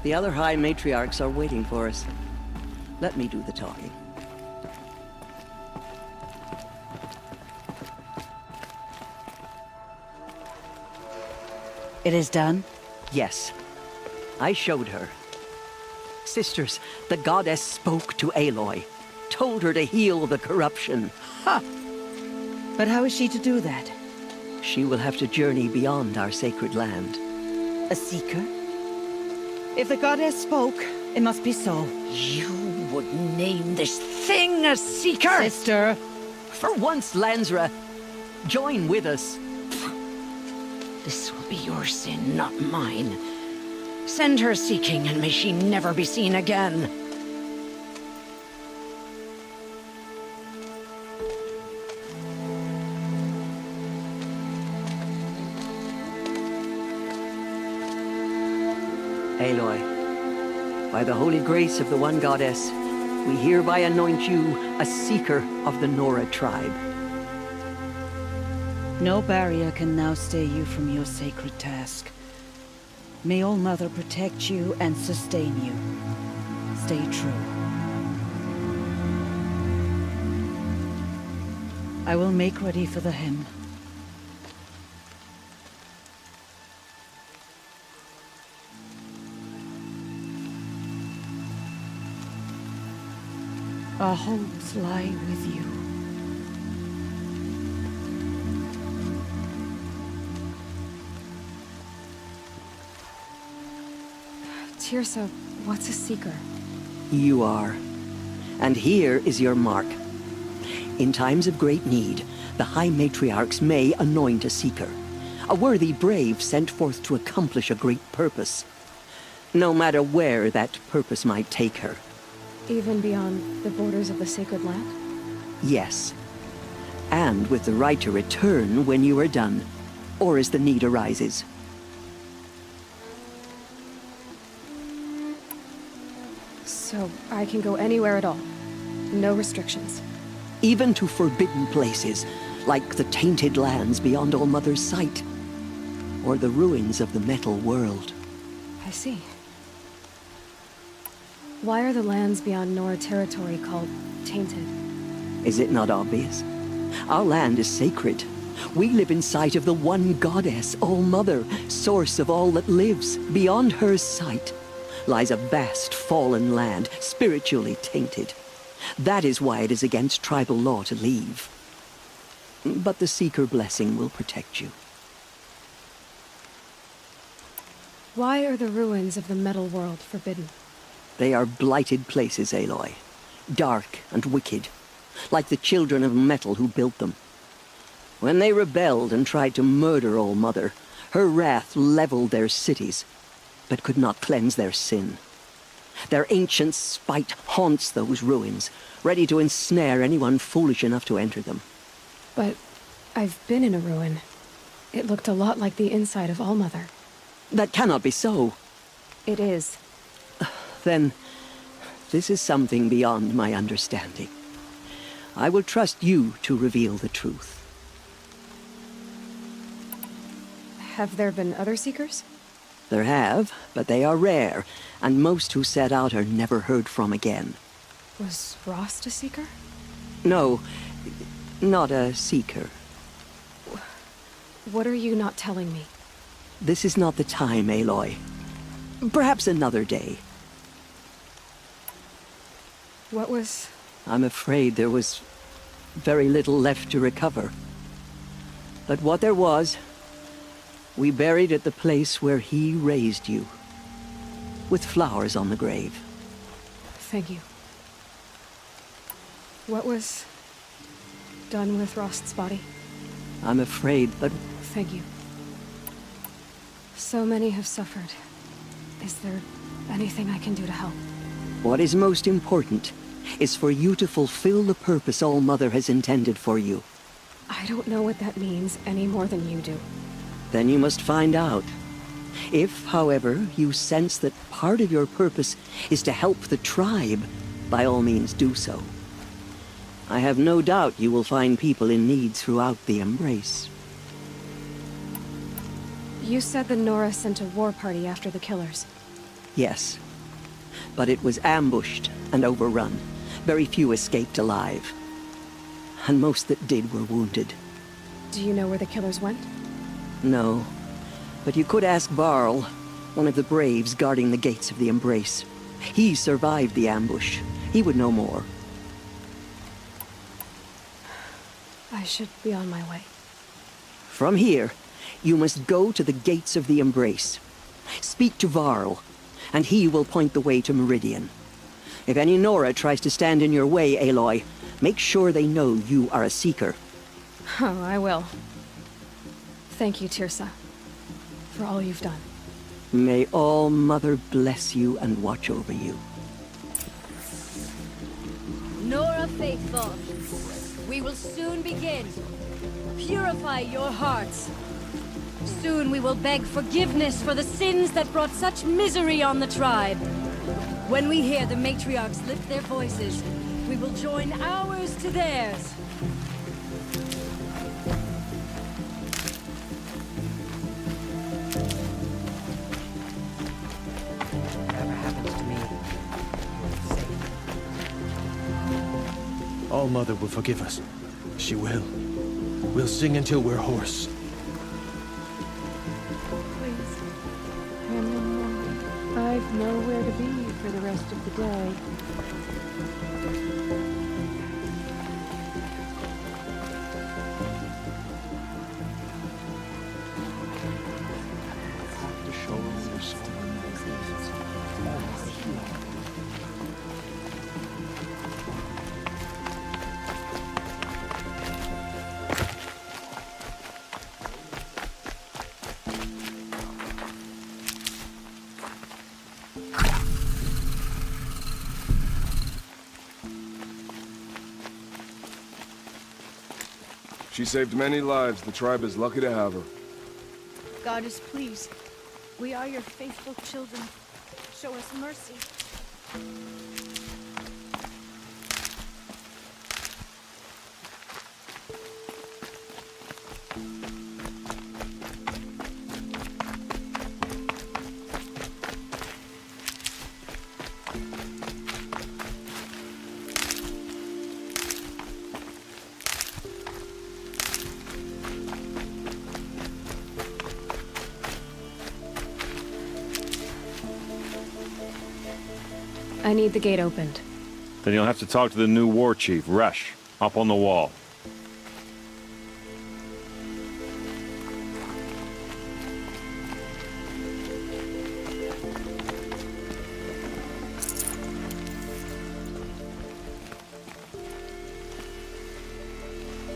The other High Matriarchs are waiting for us. Let me do the talking. It is done? Yes. I showed her. Sisters, the goddess spoke to Aloy. Told her to heal the corruption. Ha! But how is she to do that? She will have to journey beyond our sacred land. A seeker? If the goddess spoke, it must be so. You would name this thing a seeker? Sister! For once, Lansra, join with us. This will be your sin, not mine. Send her seeking, and may she never be seen again. Aloy, by the holy grace of the One Goddess, we hereby anoint you a seeker of the Nora tribe. No barrier can now stay you from your sacred task. May All Mother protect you and sustain you. Stay true. I will make ready for the hymn. Our hopes lie with you. Tirsa, what's a seeker? You are. And here is your mark. In times of great need, the High Matriarchs may anoint a seeker. A worthy brave sent forth to accomplish a great purpose. No matter where that purpose might take her. Even beyond the borders of the sacred land? Yes. And with the right to return when you are done, or as the need arises. So I can go anywhere at all? No restrictions? Even to forbidden places, like the tainted lands beyond All Mother's sight. Or the ruins of the metal world. I see. Why are the lands beyond Nora territory called tainted? Is it not obvious? Our land is sacred. We live in sight of the One Goddess, All Mother, source of all that lives. Beyond her sight lies a vast fallen land, spiritually tainted. That is why it is against tribal law to leave. But the Seeker blessing will protect you. Why are the ruins of the metal world forbidden? They are blighted places, Aloy. Dark and wicked, like the children of metal who built them. When they rebelled and tried to murder All Mother, her wrath leveled their cities, but could not cleanse their sin. Their ancient spite haunts those ruins, ready to ensnare anyone foolish enough to enter them. But I've been in a ruin. It looked a lot like the inside of All Mother. That cannot be so. It is. Then, this is something beyond my understanding. I will trust you to reveal the truth. Have there been other Seekers? There have, but they are rare, and most who set out are never heard from again. Was Rost a Seeker? No, not a Seeker. What are you not telling me? This is not the time, Aloy. Perhaps another day. What was... I'm afraid there was very little left to recover. But what there was, we buried at the place where he raised you, with flowers on the grave. Thank you. What was done with Rost's body? I'm afraid, but Thank you. So many have suffered. Is there anything I can do to help? what is most important is for you to fulfill the purpose All Mother has intended for you. I don't know what that means any more than you do. Then you must find out. If, however, you sense that part of your purpose is to help the tribe, by all means do so. I have no doubt you will find people in need throughout the Embrace. You said the Nora sent a war party after the killers. Yes. But it was ambushed and overrun. Very few escaped alive. And most that did were wounded. Do you know where the killers went? No. But you could ask Varl, one of the braves guarding the gates of the Embrace. He survived the ambush. He would know more. I should be on my way. From here, you must go to the gates of the Embrace. Speak to Varl, and he will point the way to Meridian. If any Nora tries to stand in your way, Aloy, make sure they know you are a Seeker. Oh, I will. Thank you, Tirsa, for all you've done. May All Mother bless you and watch over you. Nora Faithful, we will soon begin. Purify your hearts. Soon we will beg forgiveness for the sins that brought such misery on the tribe. When we hear the matriarchs lift their voices, we will join ours to theirs. Whatever happens to me, you're safe. All Mother will forgive us. She will. We'll sing until we're hoarse. Please. I've nowhere to be for the rest of the day. She saved many lives. The tribe is lucky to have her. Goddess, please. We are your faithful children. Show us mercy. I need the gate opened. Then you'll have to talk to the new war chief, Resh, up on the wall.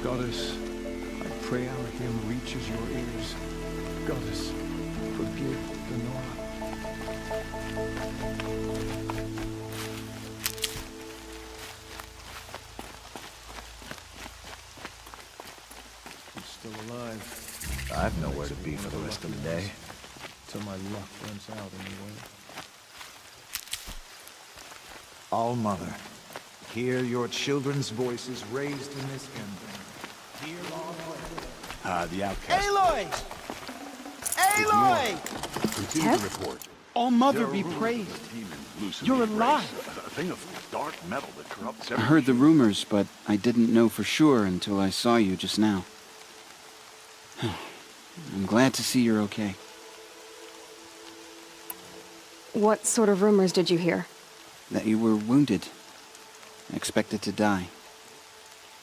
Goddess, I pray our hymn reaches your ears. Goddess, forgive the Nora. He's still alive. I've nowhere to be for the rest of the day. Till my luck runs out anyway. All Mother, hear your children's voices raised in this hymn. Hear all the outcast. Aloy! Aloy! Continue the report. All Mother be praised. You're alive. A thing of dark metal that corrupts I heard the rumors, but I didn't know for sure until I saw you just now. I'm glad to see you're okay. What sort of rumors did you hear? That you were wounded. Expected to die.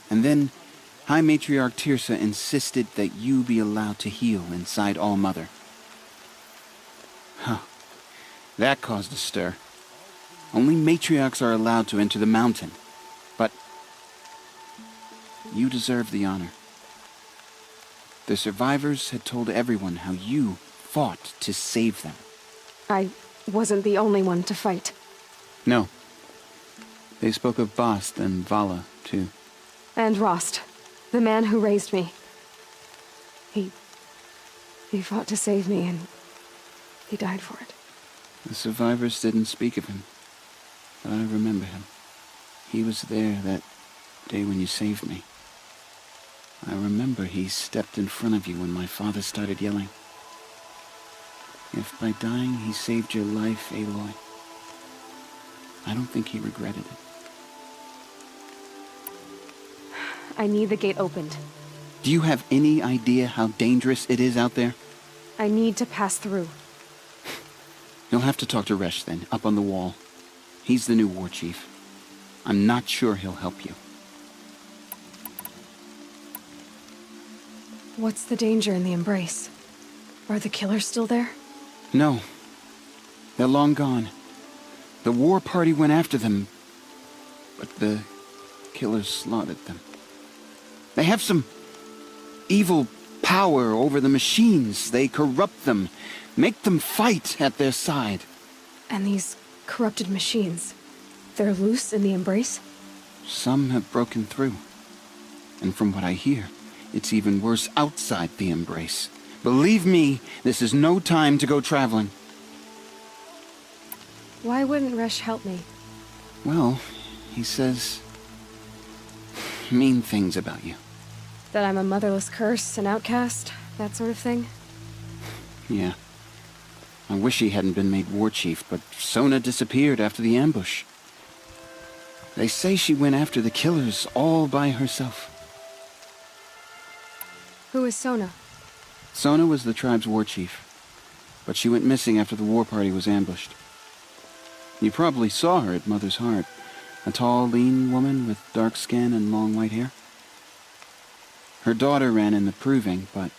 And then, High Matriarch Tirsa insisted that you be allowed to heal inside All Mother. Huh. That caused a stir. Only matriarchs are allowed to enter the mountain. But you deserve the honor. The survivors had told everyone how you fought to save them. I wasn't the only one to fight. No. They spoke of Bast and Vala, too. And Rost, the man who raised me. He fought to save me, and he died for it. The survivors didn't speak of him, but I remember him. He was there that day when you saved me. I remember he stepped in front of you when my father started yelling. If by dying he saved your life, Aloy, I don't think he regretted it. I need the gate opened. Do you have any idea how dangerous it is out there? I need to pass through. You'll have to talk to Resh then, up on the wall. He's the new war chief. I'm not sure he'll help you. What's the danger in the embrace? Are the killers still there? No. They're long gone. The war party went after them, but the killers slaughtered them. They have some evil power over the machines. They corrupt them, make them fight at their side. And these corrupted machines, they're loose in the embrace? Some have broken through. And from what I hear, it's even worse outside the embrace. Believe me, this is no time to go traveling. Why wouldn't Resh help me? Well, he says mean things about you. That I'm a motherless curse, an outcast, that sort of thing? Yeah. I wish he hadn't been made war chief, but Sona disappeared after the ambush. They say she went after the killers all by herself. Who is Sona? Sona was the tribe's war chief, but she went missing after the war party was ambushed. You probably saw her at Mother's Heart, a tall, lean woman with dark skin and long white hair. Her daughter ran in the proving, but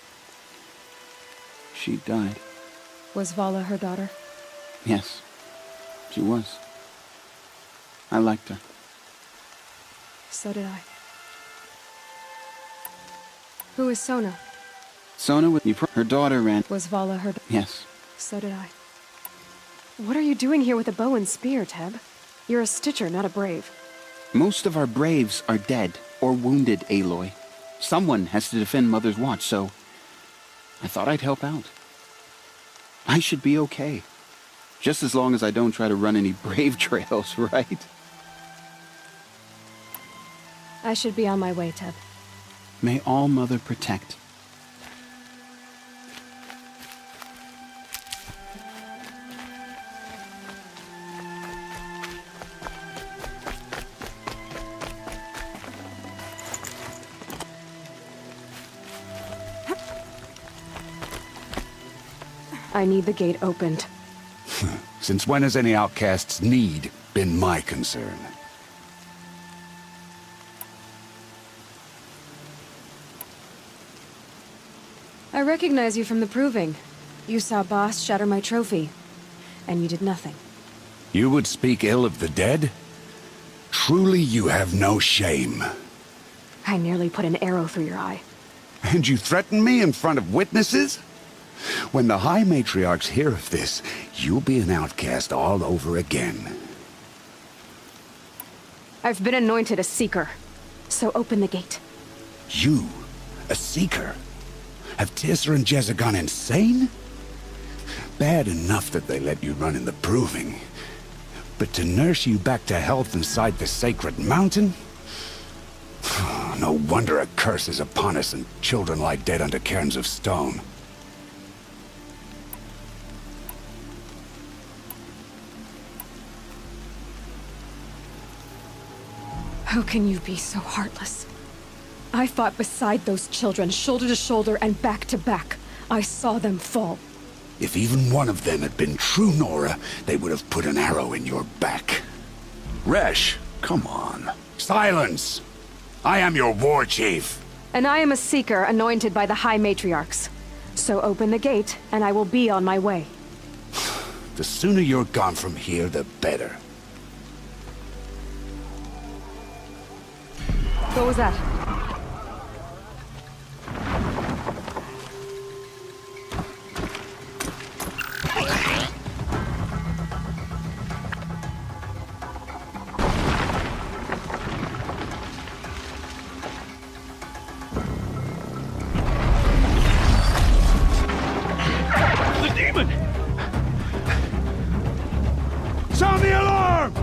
she died. Was Vala her daughter? Yes, she was. I liked her. So did I. Who is Sona? Sona with her daughter ran. Was Vala her? Yes. So did I. What are you doing here with a bow and spear, Teb? You're a Stitcher, not a brave. Most of our braves are dead or wounded, Aloy. Someone has to defend Mother's Watch, so I thought I'd help out. I should be okay. Just as long as I don't try to run any brave trails, right? I should be on my way, Teb. May All Mother protect. I need the gate opened. Since when has any outcast's need been my concern? I recognize you from the proving. You saw Boss shatter my trophy, and you did nothing. You would speak ill of the dead? Truly you have no shame. I nearly put an arrow through your eye. And you threaten me in front of witnesses? When the High Matriarchs hear of this, you'll be an outcast all over again. I've been anointed a Seeker, so open the gate. You? A Seeker? Have Tissa and Jezza gone insane? Bad enough that they let you run in the proving. But to nurse you back to health inside the sacred mountain? No wonder a curse is upon us and children lie dead under cairns of stone. How can you be so heartless? I fought beside those children, shoulder to shoulder and back to back. I saw them fall. If even one of them had been true Nora, they would have put an arrow in your back. Resh, come on. Silence! I am your war chief. And I am a Seeker anointed by the High Matriarchs. So open the gate, and I will be on my way. The sooner you're gone from here, the better. What was that? The demon! Sound the alarm!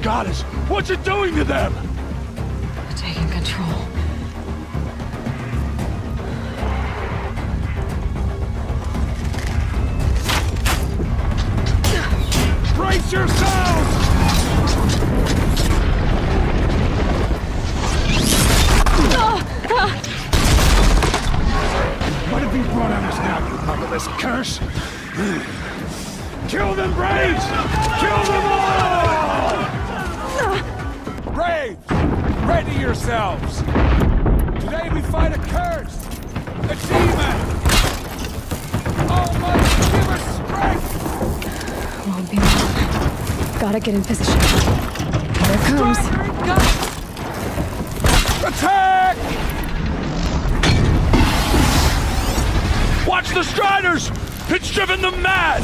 Goddess, what's it doing to them? Taking control. Brace yourselves! What have you brought on us now, you motherless curse? Kill them, Braves! Kill them all! Braves, ready yourselves! Today we fight a curse! A demon! Almighty, give us strength! Won't be long. Gotta get in position. Here it comes. Attack! Watch the Striders! It's driven them mad!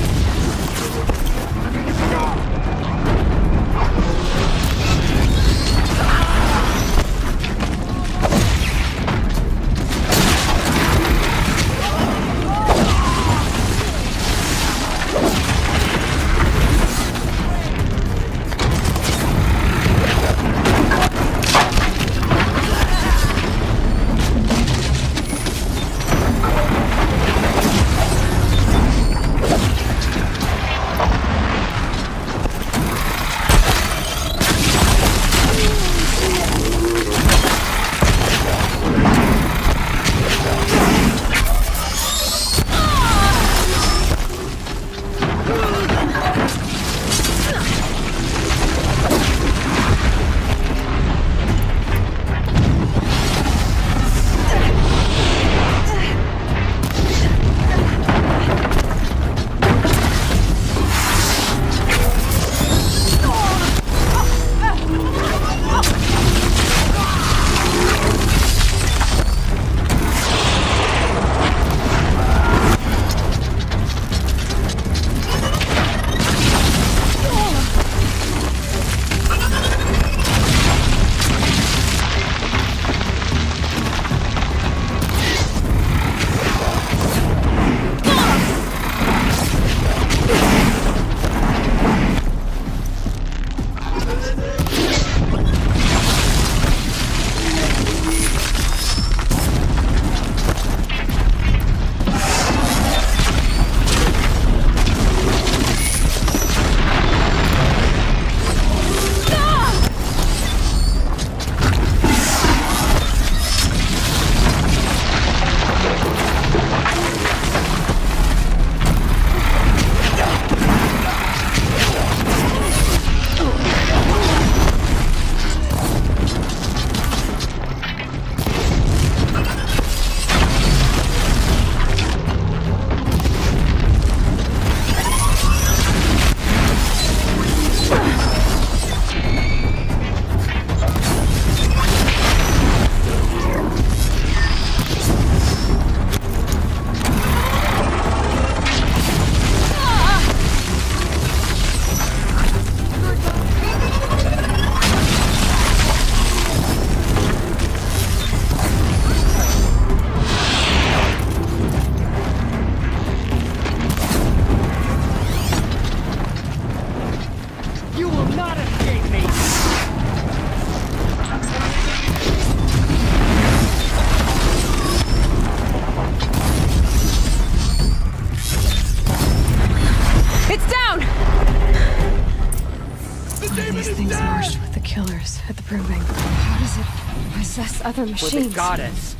Other machines. For the goddess.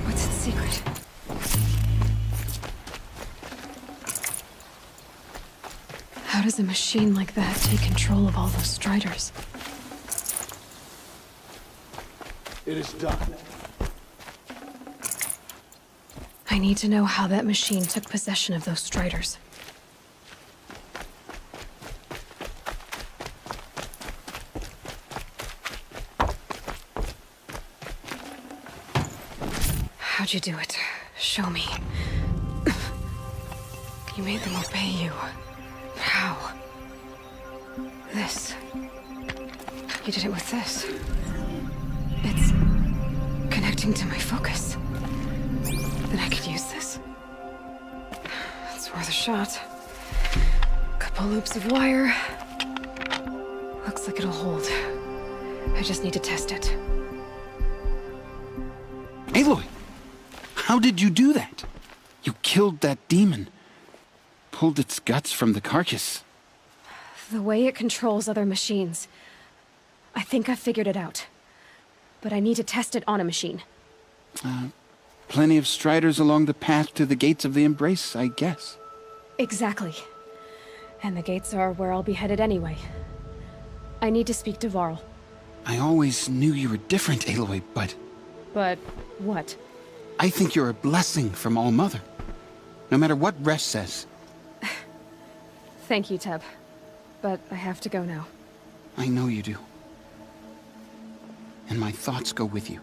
What's its secret? How does a machine like that take control of all those Striders? It is done. I need to know how that machine took possession of those Striders. How'd you do it? Show me. You made them obey you. How? This. You did it with this. It's connecting to my focus. Then I could use this. It's worth a shot. Couple loops of wire. Looks like it'll hold. I just need to test it. Aloy! How did you do that? You killed that demon. Pulled its guts from the carcass. The way it controls other machines. I think I figured it out. But I need to test it on a machine. Plenty of striders along the path to the gates of the Embrace, I guess. Exactly. And the gates are where I'll be headed anyway. I need to speak to Varl. I always knew you were different, Aloy, but... But what? I think you're a blessing from All-Mother. No matter what Resh says. Thank you, Teb. But I have to go now. I know you do. And my thoughts go with you.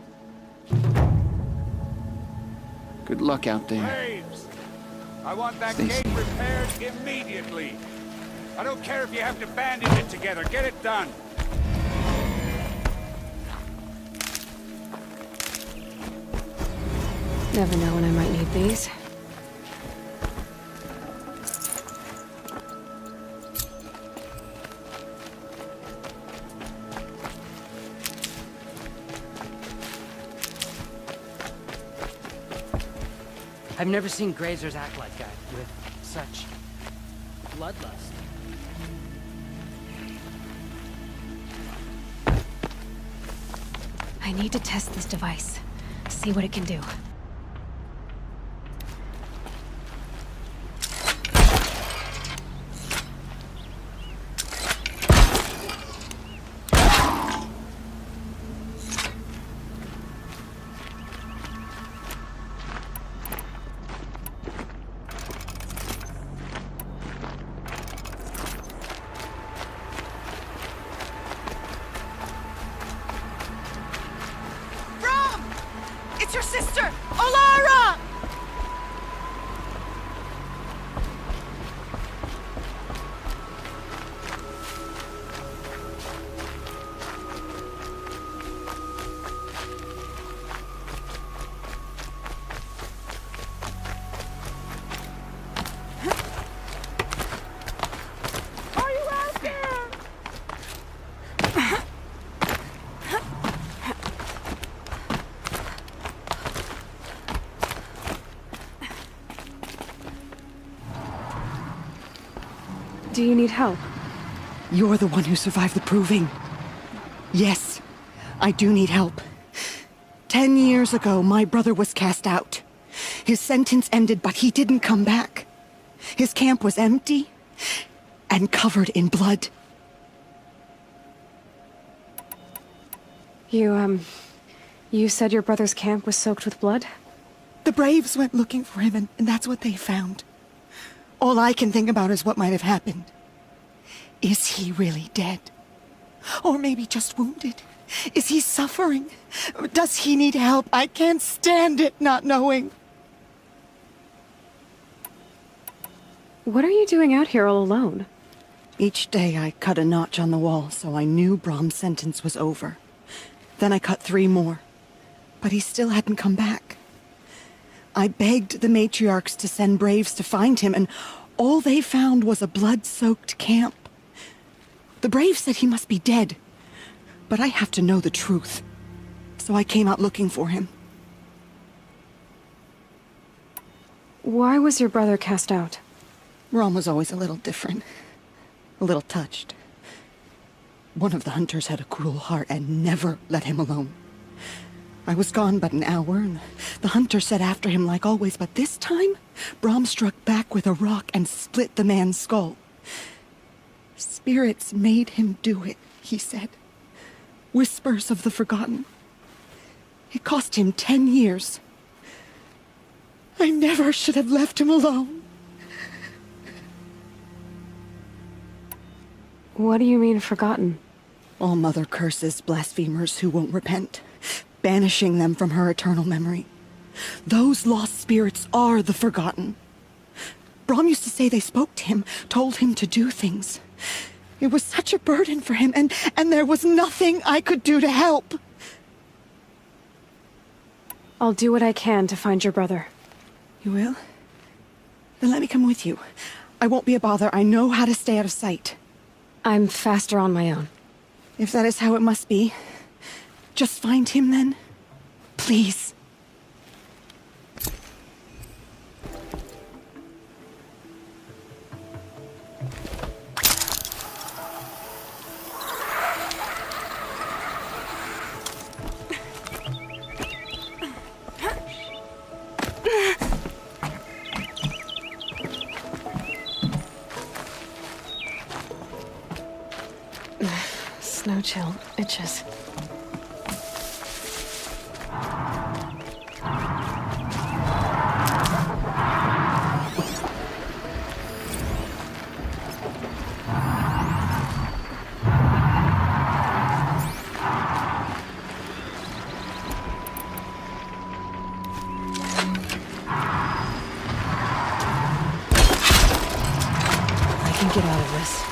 Good luck out there. Braves! I want that Stay gate safe. repaired immediately. I don't care if you have to bandage it together. Get it done. Never know when I might need these. I've never seen grazers act like that, with such bloodlust. I need to test this device. See what it can do. It's your sister, Olara! Are you out there? Do you need help? You're the one who survived the proving. Yes, I do need help. 10 years ago, my brother was cast out. His sentence ended, but he didn't come back. His camp was empty and covered in blood. You said your brother's camp was soaked with blood? The Braves went looking for him, and that's what they found. All I can think about is what might have happened. Is he really dead? Or maybe just wounded? Is he suffering? Does he need help? I can't stand it not knowing. What are you doing out here all alone? Each day I cut a notch on the wall, so I knew Brahm's sentence was over. Then I cut 3 more. But he still hadn't come back. I begged the matriarchs to send Braves to find him, and all they found was a blood-soaked camp. The Braves said he must be dead, but I have to know the truth. So I came out looking for him. Why was your brother cast out? Rom was always a little different. A little touched. One of the hunters had a cruel heart and never let him alone. I was gone but an hour, and the hunter set after him like always, but this time, Brahm struck back with a rock and split the man's skull. Spirits made him do it, he said. Whispers of the forgotten. It cost him 10 years. I never should have left him alone. What do you mean, forgotten? All-Mother curses blasphemers who won't repent, banishing them from her eternal memory. Those lost spirits are the forgotten. Brahm used to say they spoke to him, told him to do things. It was such a burden for him, and there was nothing I could do to help. I'll do what I can to find your brother. You will? Then let me come with you. I won't be a bother. I know how to stay out of sight. I'm faster on my own. If that is how it must be, just find him then. Please. Snow chill itches. I can get out of this.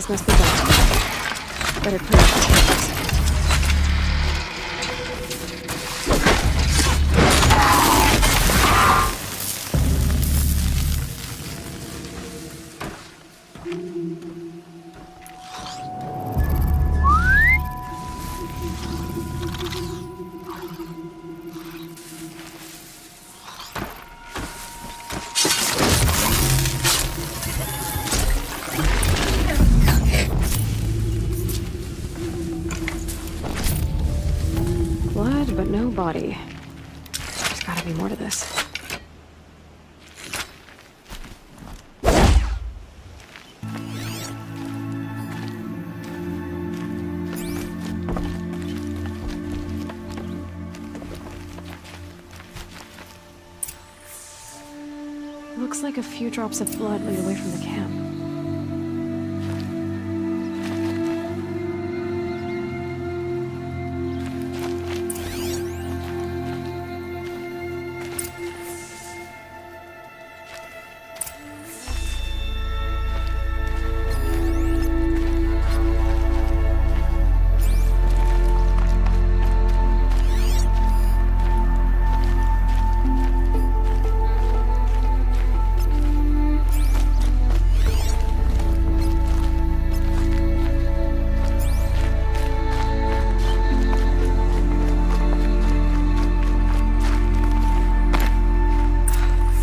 This must be done. Better clear up the tables. Blood, but no body. There's gotta be more to this. Looks like a few drops of blood lead away from the camp.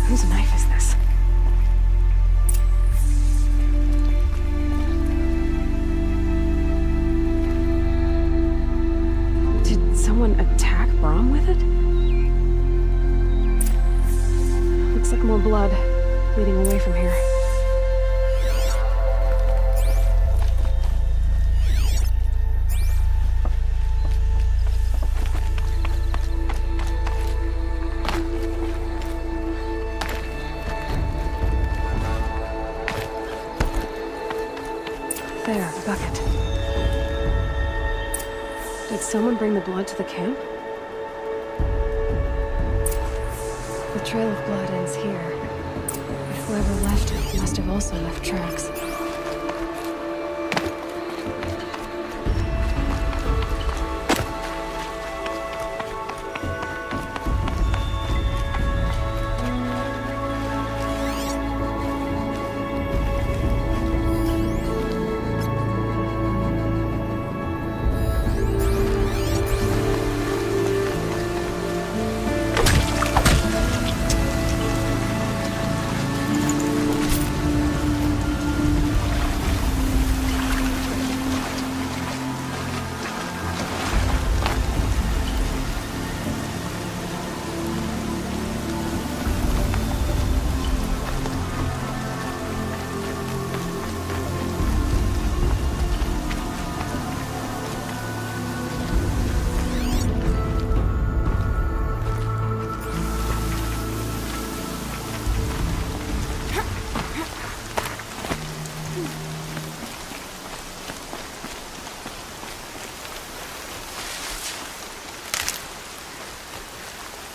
Whose knife is this? Did someone attack Brom with it? Looks like more blood leading away from here. There, a bucket. Did someone bring the blood to the camp? The trail of blood ends here, but whoever left it must have also left tracks.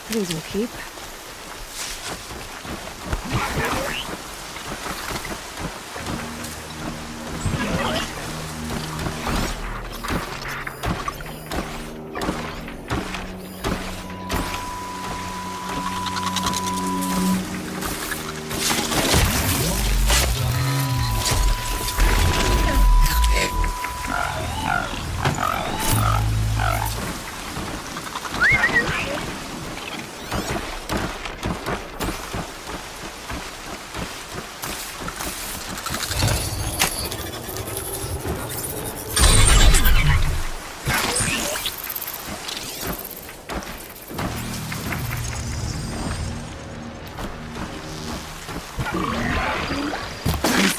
These will keep.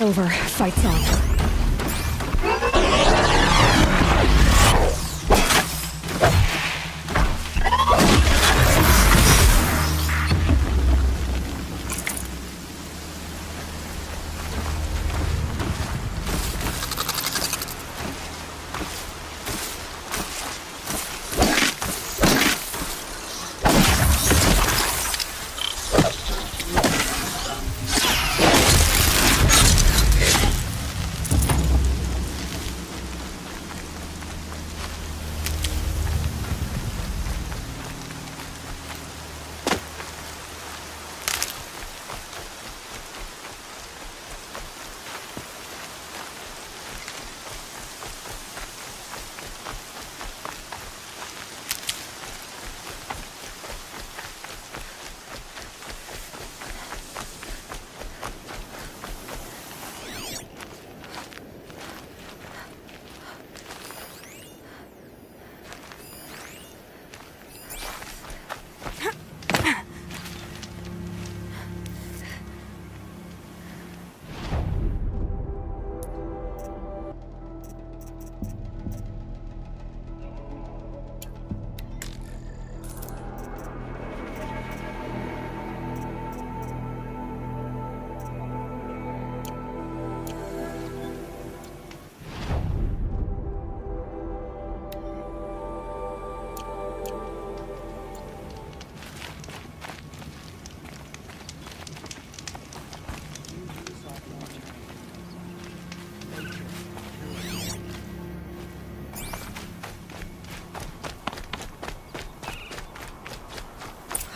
It's over. Fight's on.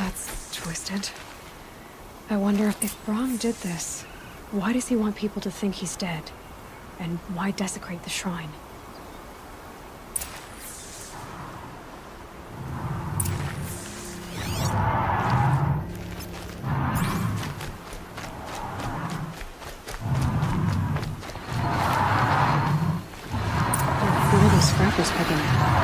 That's twisted. I wonder if Brahm did this, why does he want people to think he's dead? And why desecrate the shrine? Who are those scrappers picking at?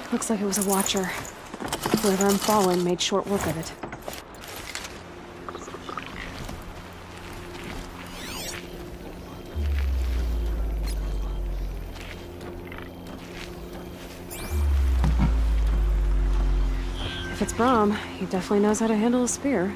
Looks like it was a watcher. Whoever I'm following made short work of it. If it's Brahm, he definitely knows how to handle a spear.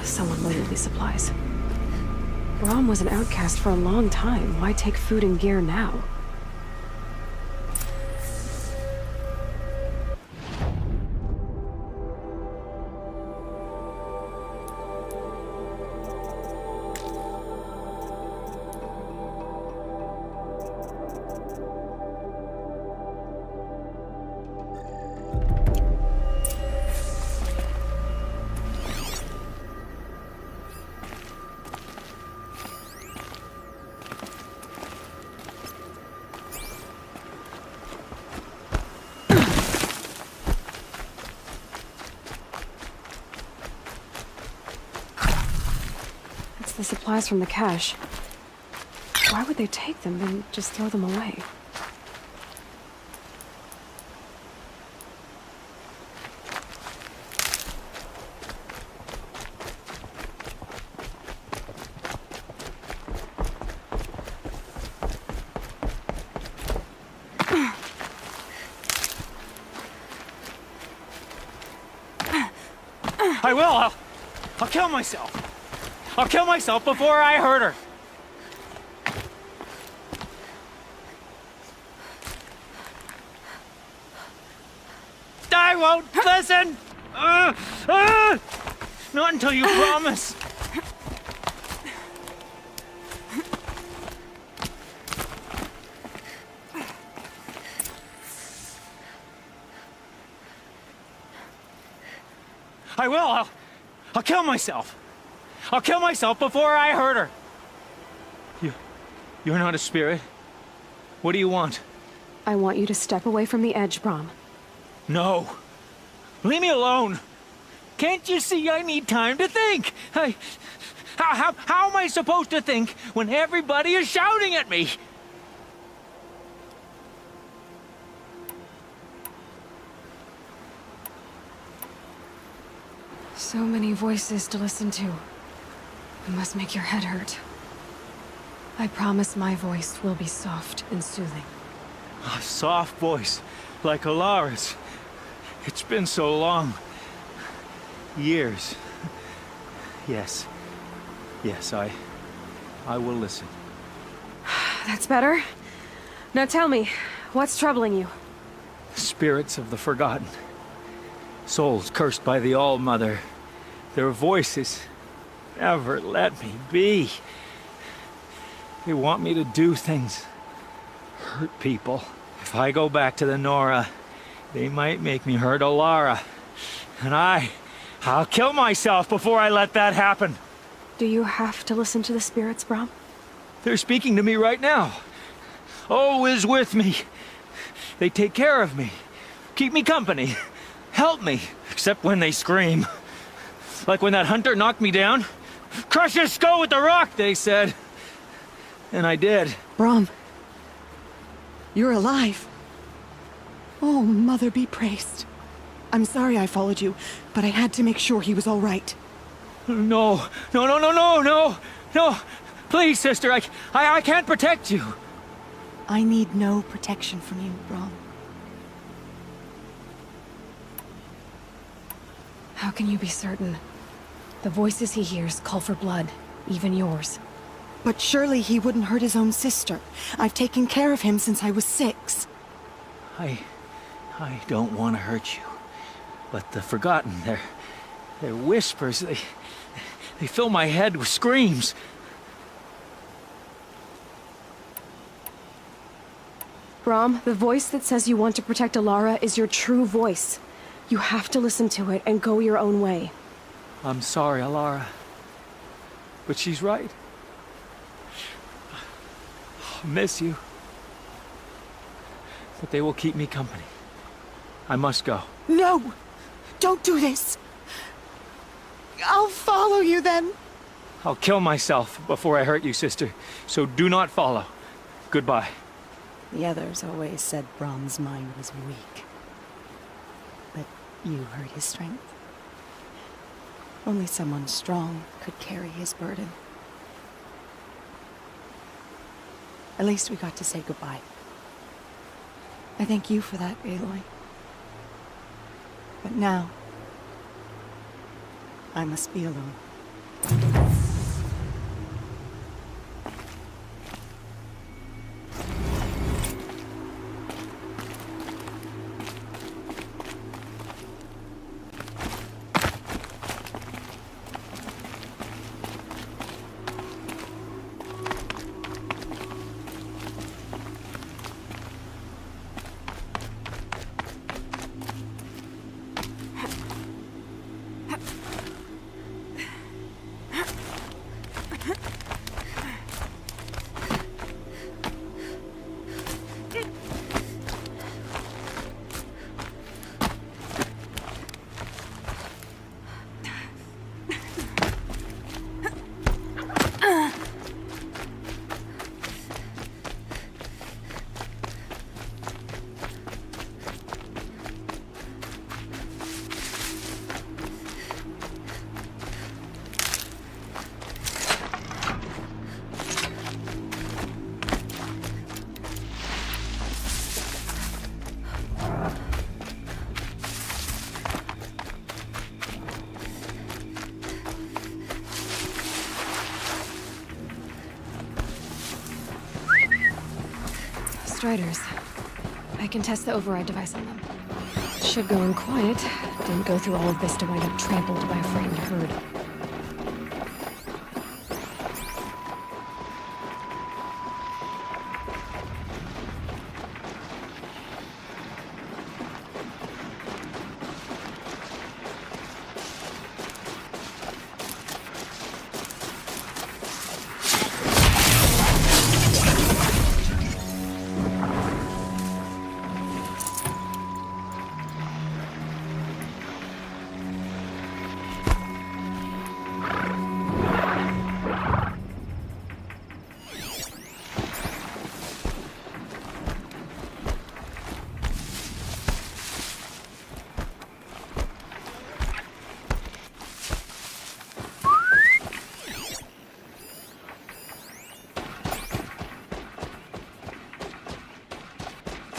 Someone loaded these supplies. Brahm was an outcast for a long time. Why take food and gear now? supplies from the cache. Why would they take them and just throw them away? I will! I'll kill myself! I'll kill myself before I hurt her! I won't listen! Not until you promise! I will! I'll kill myself! I'll kill myself before I hurt her! You're not a spirit. What do you want? I want you to step away from the edge, Brom. No. Leave me alone. Can't you see I need time to think? How am I supposed to think when everybody is shouting at me? So many voices to listen to. It must make your head hurt. I promise my voice will be soft and soothing. A soft voice, like Alara's. It's been so long. Years. Yes. Yes, I will listen. That's better. Now tell me, what's troubling you? Spirits of the forgotten. Souls cursed by the All-Mother. Their voices never let me be. They want me to do things. Hurt people. If I go back to the Nora, they might make me hurt Alara. And I'll kill myself before I let that happen. Do you have to listen to the spirits, Brom? They're speaking to me right now. Oh is with me. They take care of me. Keep me company. Help me. Except when they scream. Like when that hunter knocked me down. Crush his skull with the rock, they said. And I did. Brom. You're alive. Oh, Mother be praised. I'm sorry I followed you, but I had to make sure he was all right. No. No. Please, sister, I can't protect you. I need no protection from you, Brom. How can you be certain? The voices he hears call for blood, even yours. But surely he wouldn't hurt his own sister. I've taken care of him since I was 6. I don't want to hurt you. But the Forgotten, their whispers, they fill my head with screams. Brom, the voice that says you want to protect Alara is your true voice. You have to listen to it and go your own way. I'm sorry, Alara. But she's right. I'll miss you. But they will keep me company. I must go. No! Don't do this! I'll follow you then. I'll kill myself before I hurt you, sister. So do not follow. Goodbye. The others always said Brom's mind was weak. But you heard his strength. Only someone strong could carry his burden. At least we got to say goodbye. I thank you for that, Aloy. But now, I must be alone. Striders. I can test the override device on them. Should go in quiet. Didn't go through all of this to wind up trampled by a frightened herd.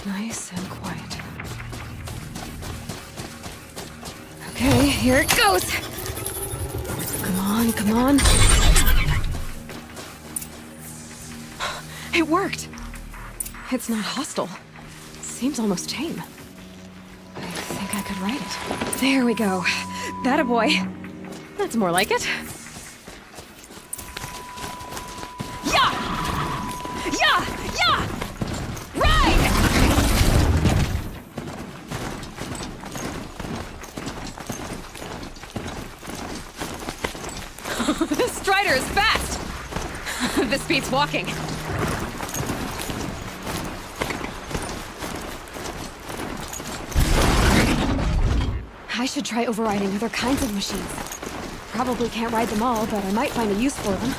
Nice and quiet. Okay, here it goes! Come on, come on. It worked! It's not hostile. Seems almost tame. I think I could ride it. There we go. That a boy. That's more like it. Yeah! Yeah! Yeah! Ride! This Strider is fast! This beats walking. I should try overriding other kinds of machines. Probably can't ride them all, but I might find a use for them.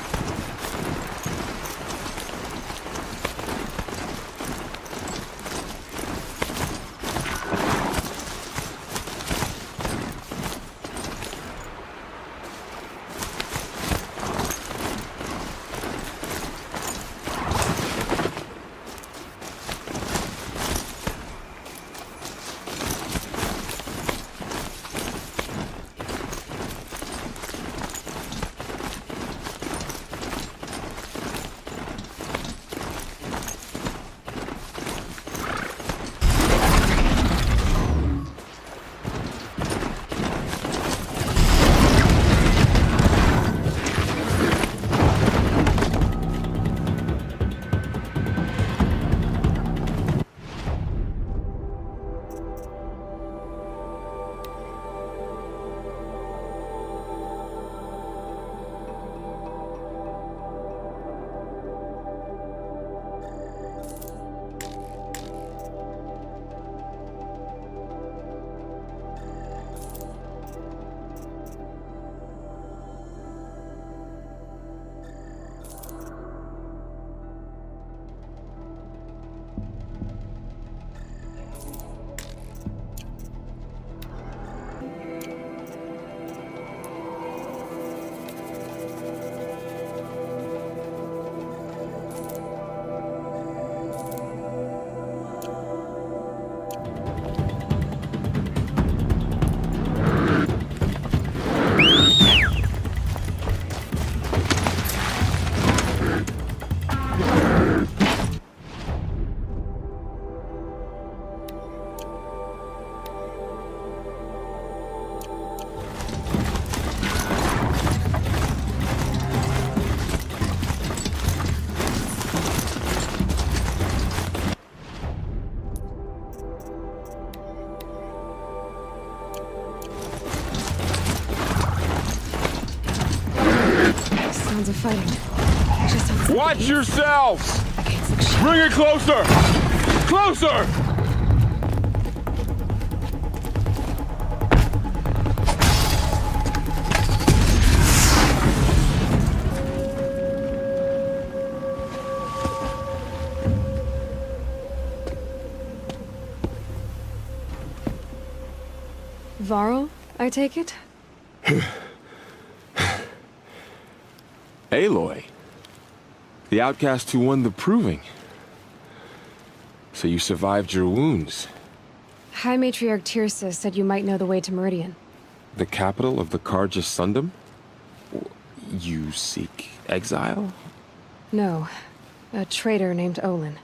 Sounds of fighting. Just sounds like Watch yourselves! Bring it closer! Closer! Varl, I take it? Aloy. The outcast who won the proving. So you survived your wounds. High Matriarch Tirsa said you might know the way to Meridian. The capital of the Carja Sundom? You seek exile? No. A traitor named Olin.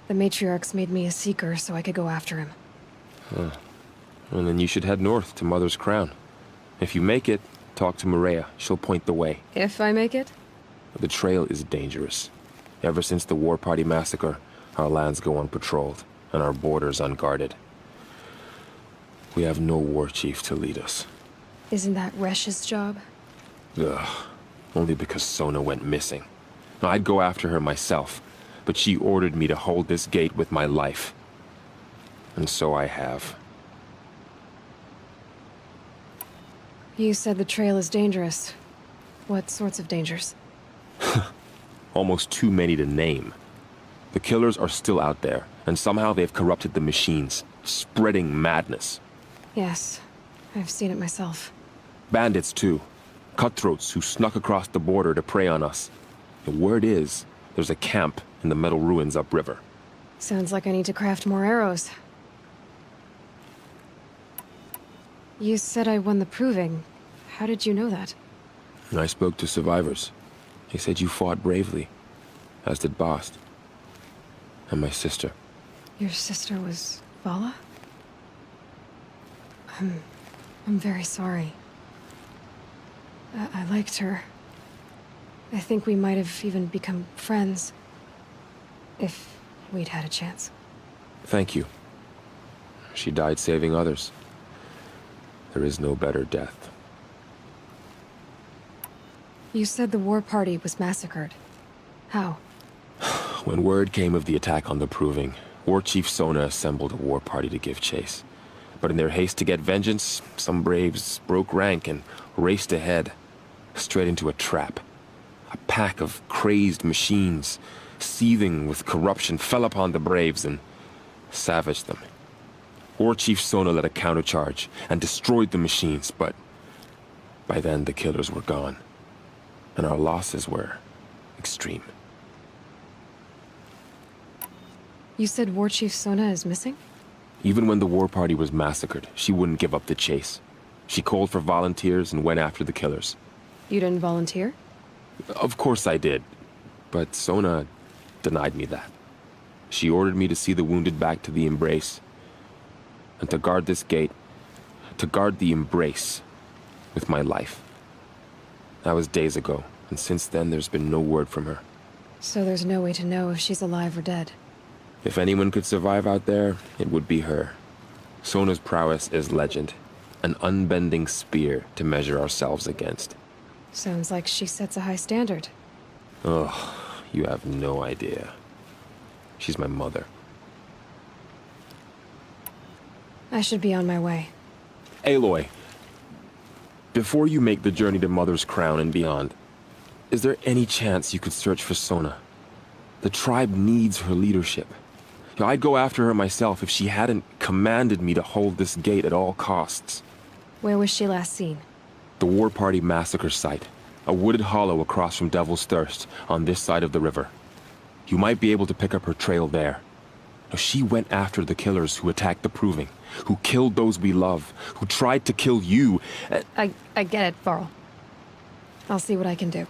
The matriarchs made me a seeker so I could go after him. Huh. Well, then you should head north to Mother's Crown. If you make it, talk to Maria. She'll point the way. If I make it? The trail is dangerous. Ever since the War Party massacre, our lands go unpatrolled, and our borders unguarded. We have no war chief to lead us. Isn't that Resh's job? Ugh. Only because Sona went missing. I'd go after her myself, but she ordered me to hold this gate with my life. And so I have. You said the trail is dangerous. What sorts of dangers? Almost too many to name. The killers are still out there, and somehow they've corrupted the machines, spreading madness. Yes, I've seen it myself. Bandits, too. Cutthroats who snuck across the border to prey on us. The word is, there's a camp in the metal ruins upriver. Sounds like I need to craft more arrows. You said I won the proving. How did you know that? I spoke to survivors. They said you fought bravely, as did Bast. And my sister. Your sister was Vala? I'm very sorry. I liked her. I think we might have even become friends. If we'd had a chance. Thank you. She died saving others. There is no better death. You said the war party was massacred. How? When word came of the attack on the Proving, War Chief Sona assembled a war party to give chase. But in their haste to get vengeance, some braves broke rank and raced ahead, straight into a trap. A pack of crazed machines, seething with corruption, fell upon the braves and savaged them. War Chief Sona led a countercharge and destroyed the machines, but by then the killers were gone, and our losses were extreme. You said War Chief Sona is missing? Even when the war party was massacred, she wouldn't give up the chase. She called for volunteers and went after the killers. You didn't volunteer? Of course I did, but Sona denied me that. She ordered me to see the wounded back to the Embrace, and to guard this gate, to guard the Embrace with my life. That was days ago, and since then there's been no word from her. So there's no way to know if she's alive or dead. If anyone could survive out there, it would be her. Sona's prowess is legend, an unbending spear to measure ourselves against. Sounds like she sets a high standard. Ugh, you have no idea. She's my mother. I should be on my way. Aloy, before you make the journey to Mother's Crown and beyond, is there any chance you could search for Sona? The tribe needs her leadership. I'd go after her myself if she hadn't commanded me to hold this gate at all costs. Where was she last seen? The War Party massacre site, a wooded hollow across from Devil's Thirst, on this side of the river. You might be able to pick up her trail there. She went after the killers who attacked the Proving, who killed those we love, who tried to kill you. I get it, Varl. I'll see what I can do.